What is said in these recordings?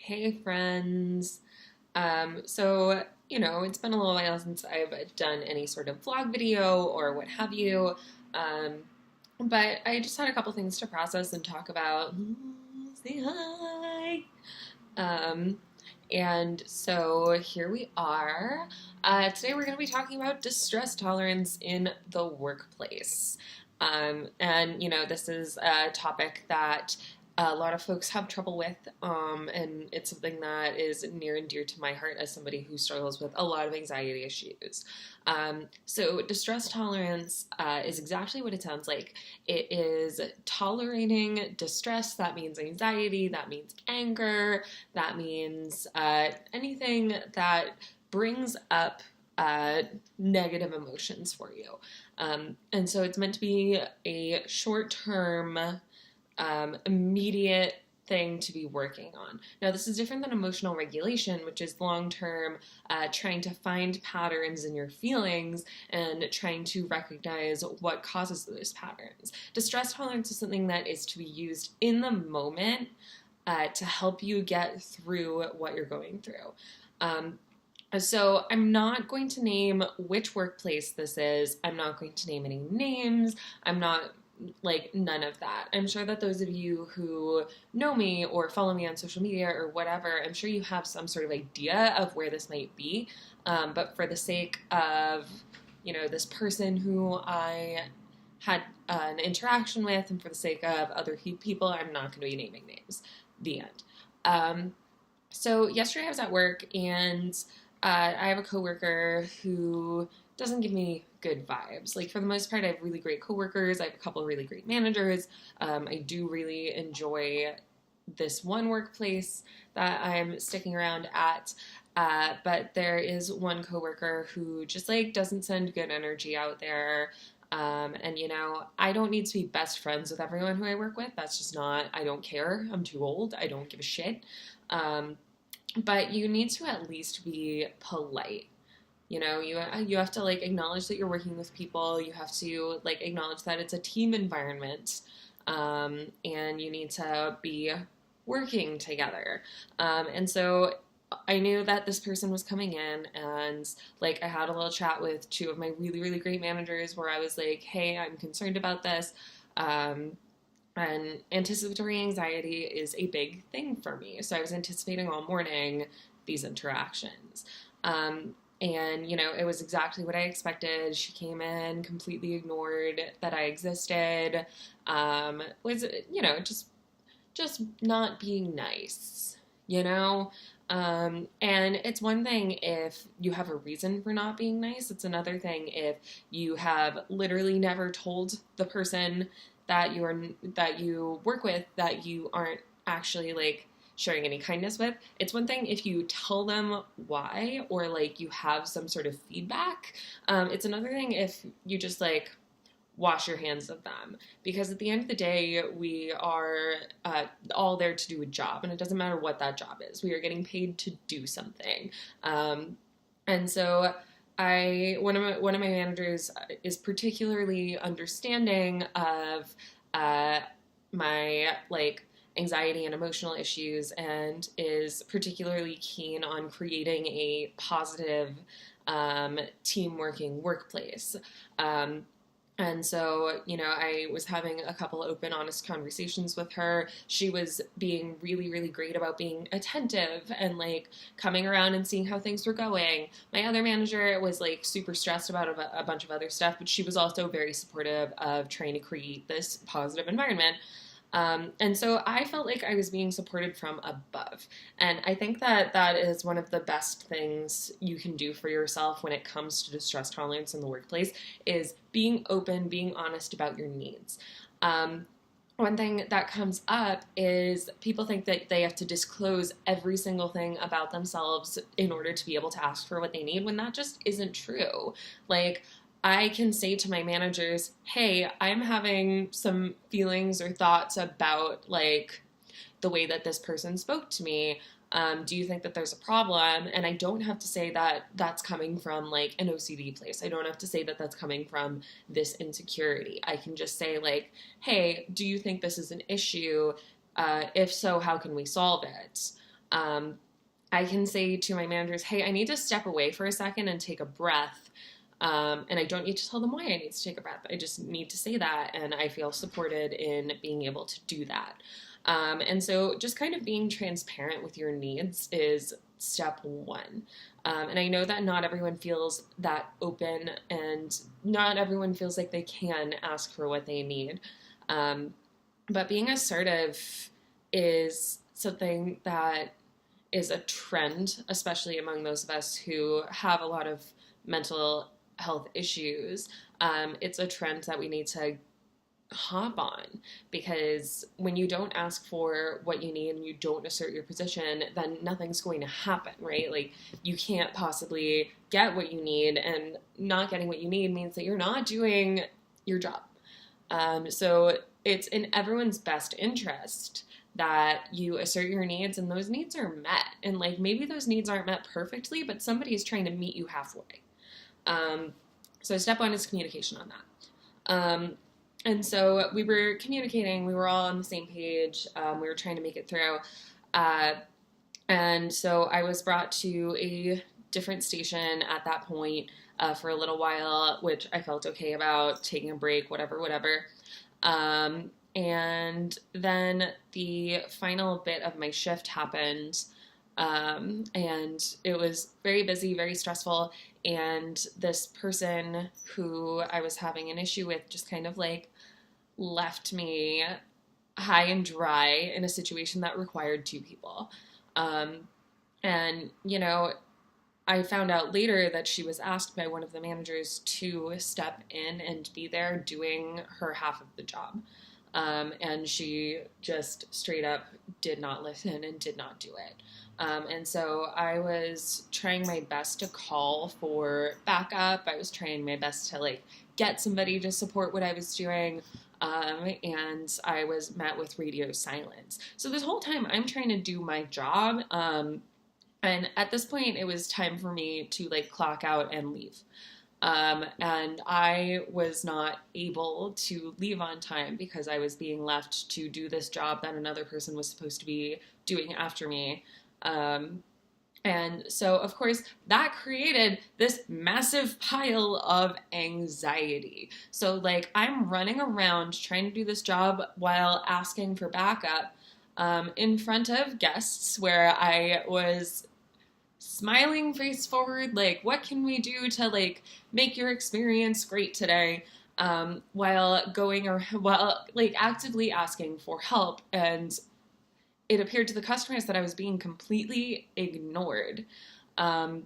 Hey friends. It's been a little while since I've done any sort of vlog video or what have you. Um, but I just had a couple things to process and talk about. Say hi. Um, and so here we are. Today we're going to be talking about distress tolerance in the workplace. This is a topic that a lot of folks have trouble with, and it's something that is near and dear to my heart as somebody who struggles with a lot of anxiety issues. So, distress tolerance is exactly what it sounds like. It is tolerating distress. That means anxiety, that means anger, that means anything that brings up negative emotions for you. And so it's meant to be a short term, immediate thing to be working on. Now, this is different than emotional regulation, which is long term, trying to find patterns in your feelings and trying to recognize what causes those patterns. Distress tolerance is something that is to be used in the moment to help you get through what you're going through. So I'm not going to name which workplace this is. I'm not going to name any names. I'm not none of that. I'm sure that those of you who know me or follow me on social media or whatever, I'm sure you have some sort of idea of where this might be. But for the sake of, this person who I had an interaction with, and for the sake of other people, I'm not going to be naming names. The end. So yesterday I was at work and I have a coworker who doesn't give me good vibes. Like, for the most part, I have really great coworkers. I have a couple of really great managers. I do really enjoy this one workplace that I'm sticking around at. But there is one coworker who just doesn't send good energy out there. I don't need to be best friends with everyone who I work with. That's just not, I don't care. I'm too old. I don't give a shit. But you need to at least be polite. You have to acknowledge that you're working with people. You have to acknowledge that it's a team environment, and you need to be working together. And so I knew that this person was coming in, and I had a little chat with two of my really really great managers where I was like, "Hey, I'm concerned about this." And anticipatory anxiety is a big thing for me. So I was anticipating all morning these interactions. It was exactly what I expected. She came in, completely ignored that I existed, was, just not being nice, And it's one thing if you have a reason for not being nice. It's another thing if you have literally never told the person that you work with that you aren't actually sharing any kindness with. It's one thing if you tell them why or you have some sort of feedback. It's another thing if you just wash your hands of them, because at the end of the day we are all there to do a job, and it doesn't matter what that job is. We are getting paid to do something, and so one of my managers is particularly understanding of my anxiety and emotional issues, and is particularly keen on creating a positive team working workplace. And so, I was having a couple open, honest conversations with her. She was being really, really great about being attentive and coming around and seeing how things were going. My other manager was super stressed about a bunch of other stuff, but she was also very supportive of trying to create this positive environment. And so I felt like I was being supported from above. And I think that that is one of the best things you can do for yourself when it comes to distress tolerance in the workplace, is being open, being honest about your needs. One thing that comes up is people think that they have to disclose every single thing about themselves in order to be able to ask for what they need, when that just isn't true. I can say to my managers, hey, I'm having some feelings or thoughts about the way that this person spoke to me. Do you think that there's a problem? And I don't have to say that that's coming from an OCD place. I don't have to say that that's coming from this insecurity. I can just say hey, do you think this is an issue? If so, how can we solve it? I can say to my managers, hey, I need to step away for a second and take a breath. And I don't need to tell them why I need to take a breath. I just need to say that, and I feel supported in being able to do that. And so just kind of being transparent with your needs is step one. And I know that not everyone feels that open, and not everyone feels like they can ask for what they need. But being assertive is something that is a trend, especially among those of us who have a lot of mental health issues. It's a trend that we need to hop on, because when you don't ask for what you need and you don't assert your position, then nothing's going to happen, right? Like, you can't possibly get what you need, and not getting what you need means that you're not doing your job. So it's in everyone's best interest that you assert your needs and those needs are met. And like, maybe those needs aren't met perfectly, but somebody is trying to meet you halfway. So step one is communication on that. And so we were communicating, we were all on the same page, we were trying to make it through. And so I was brought to a different station at that point for a little while, which I felt okay about, taking a break, whatever. And then the final bit of my shift happened, and it was very busy, very stressful, and this person who I was having an issue with just kind of like left me high and dry in a situation that required two people. And, you know, I found out later that she was asked by one of the managers to step in and be there doing her half of the job. And she just straight up did not listen and did not do it. And so I was trying my best to call for backup. I was trying my best to like get somebody to support what I was doing. And I was met with radio silence. So this whole time I'm trying to do my job. And at this point it was time for me to like clock out and leave. And I was not able to leave on time because I was being left to do this job that another person was supposed to be doing after me. And so, of course, that created this massive pile of anxiety. So, like, I'm running around trying to do this job while asking for backup in front of guests, where I was smiling face forward, like, what can we do to, like, make your experience great today? While actively asking for help. And it appeared to the customers that I was being completely ignored. And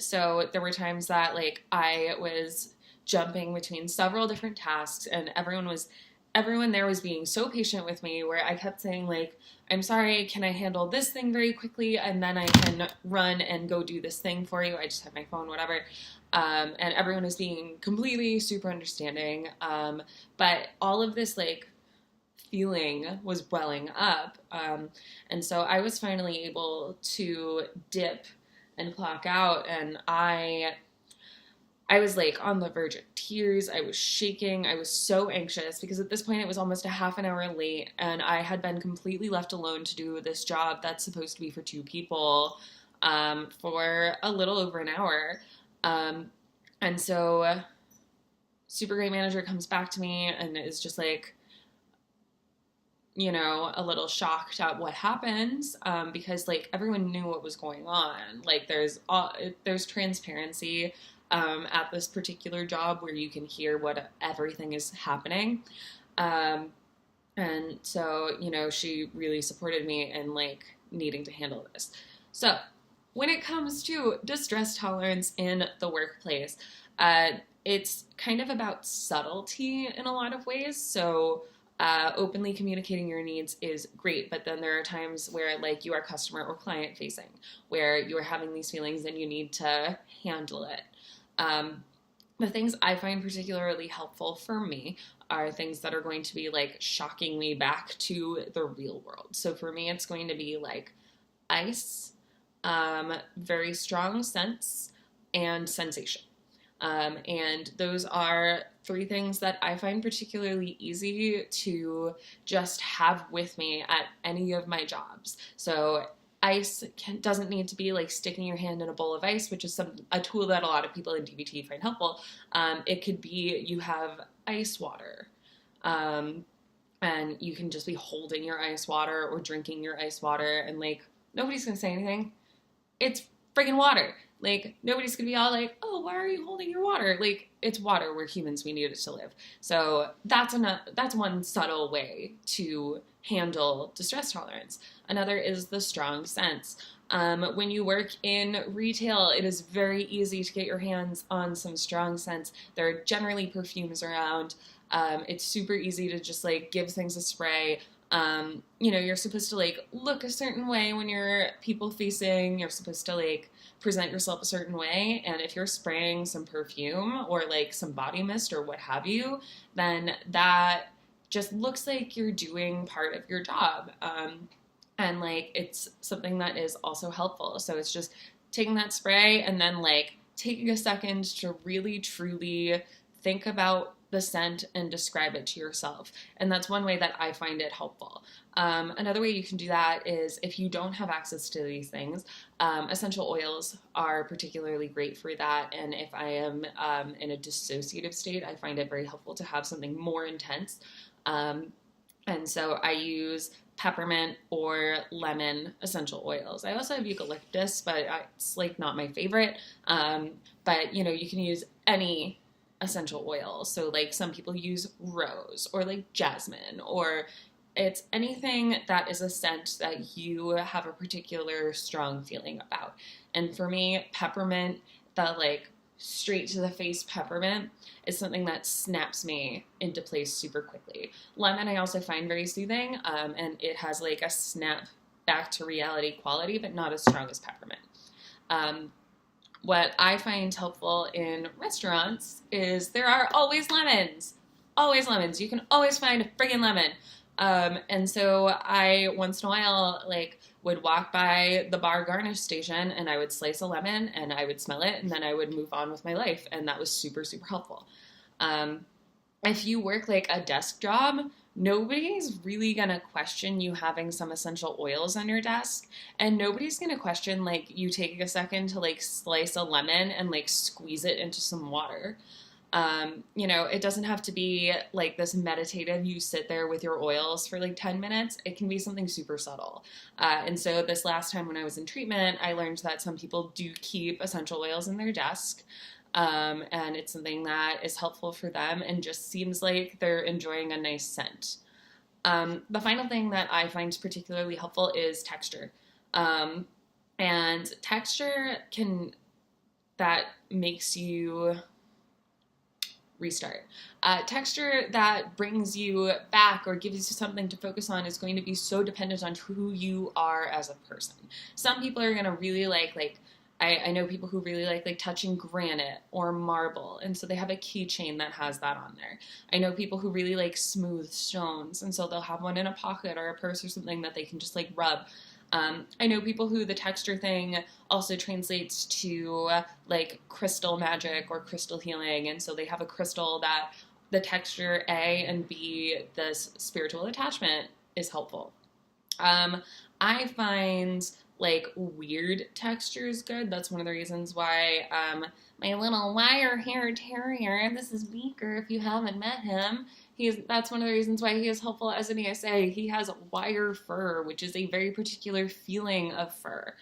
so there were times that like I was jumping between several different tasks, and everyone there was being so patient with me, where I kept saying like, I'm sorry, can I handle this thing very quickly? And then I can run and go do this thing for you. I just have my phone, whatever. And everyone was being completely super understanding. But all of this like feeling was welling up. And so I was finally able to dip and clock out, and I was like on the verge of tears. I was shaking. I was so anxious because at this point it was almost a half an hour late, and I had been completely left alone to do this job that's supposed to be for two people for a little over an hour. And so super great manager comes back to me and is just like, you know, a little shocked at what happened, because like everyone knew what was going on. Like there's transparency at this particular job where you can hear what everything is happening. And so, you know, she really supported me in like needing to handle this. So when it comes to distress tolerance in the workplace, it's kind of about subtlety in a lot of ways. So openly communicating your needs is great, but then there are times where like you are customer or client facing, where you are having these feelings and you need to handle it. The things I find particularly helpful for me are things that are going to be like shocking me back to the real world. So for me, it's going to be like ice, very strong sense, and sensation. And those are three things that I find particularly easy to just have with me at any of my jobs. So doesn't need to be like sticking your hand in a bowl of ice, which is a tool that a lot of people in DBT find helpful. It could be you have ice water. And you can just be holding your ice water or drinking your ice water, and like nobody's gonna say anything. It's friggin' water. Like nobody's gonna be all like, "Oh, why are you holding your water?" Like it's water. We're humans. We need it to live. So that's one subtle way to handle distress tolerance. Another is the strong scents. When you work in retail, it is very easy to get your hands on some strong scents. There are generally perfumes around. It's super easy to just like give things a spray. You're supposed to like look a certain way when you're people facing. You're supposed to like present yourself a certain way. And if you're spraying some perfume or like some body mist or what have you, then that just looks like you're doing part of your job. And like it's something that is also helpful. So it's just taking that spray and then like taking a second to really truly think about the scent and describe it to yourself. And that's one way that I find it helpful. Another way you can do that is if you don't have access to these things, essential oils are particularly great for that. And if I am in a dissociative state, I find it very helpful to have something more intense. And so I use peppermint or lemon essential oils. I also have eucalyptus, but it's like not my favorite. But you can use any essential oil. So like some people use rose or like jasmine, or it's anything that is a scent that you have a particular strong feeling about. And for me, peppermint, that like straight to the face peppermint is something that snaps me into place super quickly. Lemon I also find very soothing, and it has like a snap back to reality quality, but not as strong as peppermint. What I find helpful in restaurants is there are always lemons. Always lemons. You can always find a friggin' lemon. And so I, once in a while, like, would walk by the bar garnish station and I would slice a lemon and I would smell it and then I would move on with my life. And that was super, super helpful. If you work like a desk job, nobody's really going to question you having some essential oils on your desk, and nobody's going to question like you taking a second to like slice a lemon and like squeeze it into some water. It doesn't have to be like this meditative, you sit there with your oils for like 10 minutes. It can be something super subtle. And so this last time when I was in treatment, I learned that some people do keep essential oils in their desk. And it's something that is helpful for them and just seems like they're enjoying a nice scent. The final thing that I find particularly helpful is texture. And texture that makes you restart. Texture that brings you back or gives you something to focus on is going to be so dependent on who you are as a person. Some people are going to really like I know people who really like touching granite or marble, and so they have a keychain that has that on there. I know people who really like smooth stones, and so they'll have one in a pocket or a purse or something that they can just like rub. I know people who the texture thing also translates to like crystal magic or crystal healing, and so they have a crystal that the texture A and B, this spiritual attachment, is helpful. I find like weird textures good. That's one of the reasons why my little wire-haired terrier, this is Beaker if you haven't met him, that's one of the reasons why he is helpful as an ESA. He has wire fur, which is a very particular feeling of fur.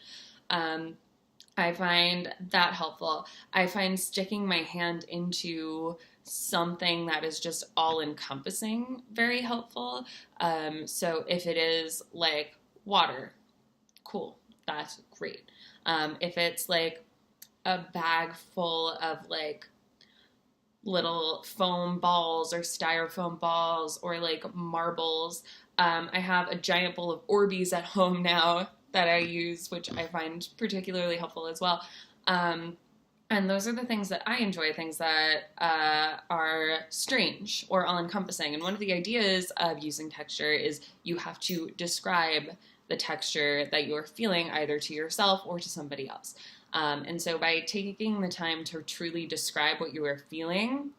I find that helpful. I find sticking my hand into something that is just all-encompassing very helpful. So if it is like water, cool, that's great. If it's like a bag full of like little foam balls or styrofoam balls or like marbles, I have a giant bowl of Orbeez at home now that I use, which I find particularly helpful as well. And those are the things that I enjoy, things that are strange or all-encompassing. And one of the ideas of using texture is you have to describe the texture that you're feeling either to yourself or to somebody else. And so by taking the time to truly describe what you are feeling,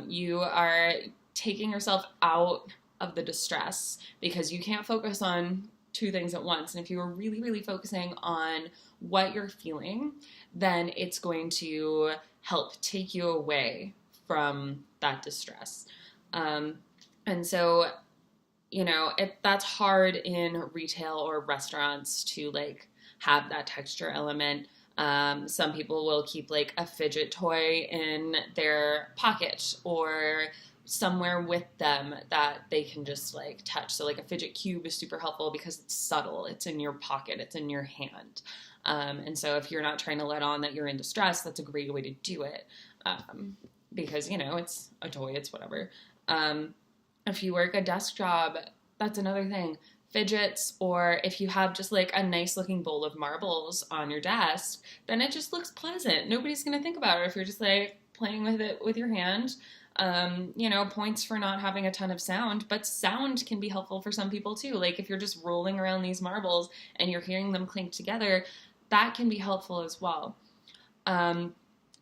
you are taking yourself out of the distress, because you can't focus on two things at once. And if you are really, really focusing on what you're feeling, then it's going to help take you away from that distress. And so, you know, that's hard in retail or restaurants to like have that texture element. Some people will keep like a fidget toy in their pocket or somewhere with them that they can just like touch. So like a fidget cube is super helpful because it's subtle. It's in your pocket. It's in your hand. And so if you're not trying to let on that you're in distress, that's a great way to do it. Because, you know, it's a toy, it's whatever. If you work a desk job, that's another thing. Fidgets, or if you have just like a nice looking bowl of marbles on your desk, then it just looks pleasant. Nobody's going to think about it if you're just like playing with it with your hand. You know, points for not having a ton of sound, but sound can be helpful for some people too. Like if you're just rolling around these marbles and you're hearing them clink together, that can be helpful as well.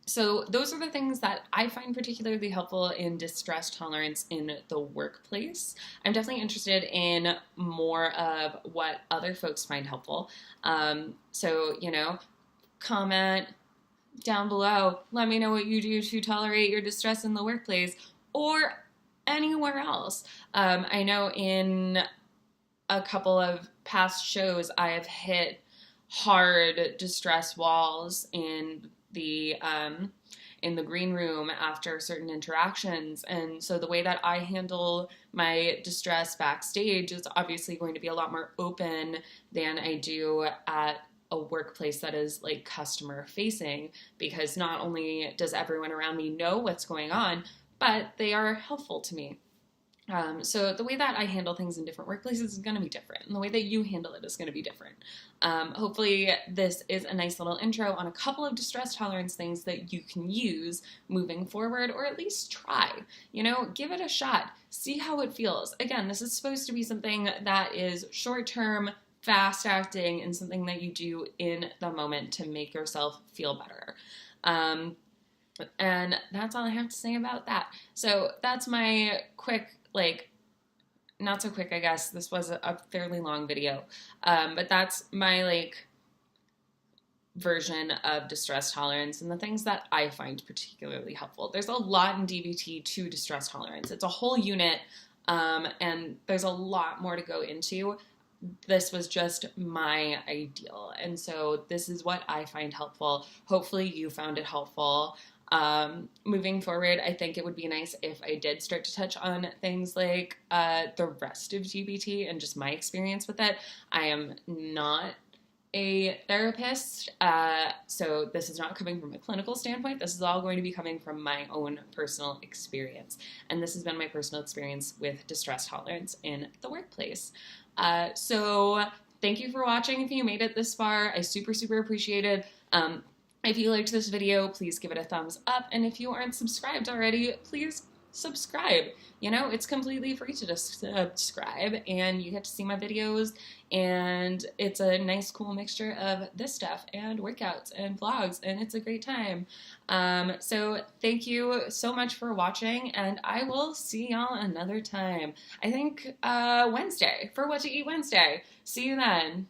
So those are the things that I find particularly helpful in distress tolerance in the workplace. I'm definitely interested in more of what other folks find helpful. So, you know, comment down below. Let me know what you do to tolerate your distress in the workplace or anywhere else. I know in a couple of past shows, I have hit hard distress walls in the green room after certain interactions. And so the way that I handle my distress backstage is obviously going to be a lot more open than I do at a workplace that is like customer facing, because not only does everyone around me know what's going on, but they are helpful to me. So the way that I handle things in different workplaces is going to be different, and the way that you handle it is going to be different. Hopefully this is a nice little intro on a couple of distress tolerance things that you can use moving forward, or at least try. You know, give it a shot. See how it feels. Again, this is supposed to be something that is short-term, fast-acting, and something that you do in the moment to make yourself feel better. And that's all I have to say about that. So that's my quick, like, not so quick, I guess. This was a fairly long video. But that's my, like, version of distress tolerance and the things that I find particularly helpful. There's a lot in DBT to distress tolerance. It's a whole unit, and there's a lot more to go into. This was just my ideal. And so this is what I find helpful. Hopefully you found it helpful. Moving forward, I think it would be nice if I did start to touch on things like the rest of DBT and just my experience with it. I am not a therapist, so this is not coming from a clinical standpoint. This is all going to be coming from my own personal experience. And this has been my personal experience with distress tolerance in the workplace. So thank you for watching. If you made it this far, I super, super appreciate it. If you liked this video, please give it a thumbs up. And if you aren't subscribed already, please subscribe. You know, it's completely free to just subscribe, and you get to see my videos, and it's a nice, cool mixture of this stuff and workouts and vlogs, and it's a great time. So thank you so much for watching, and I will see y'all another time. I think Wednesday, for What to Eat Wednesday. See you then.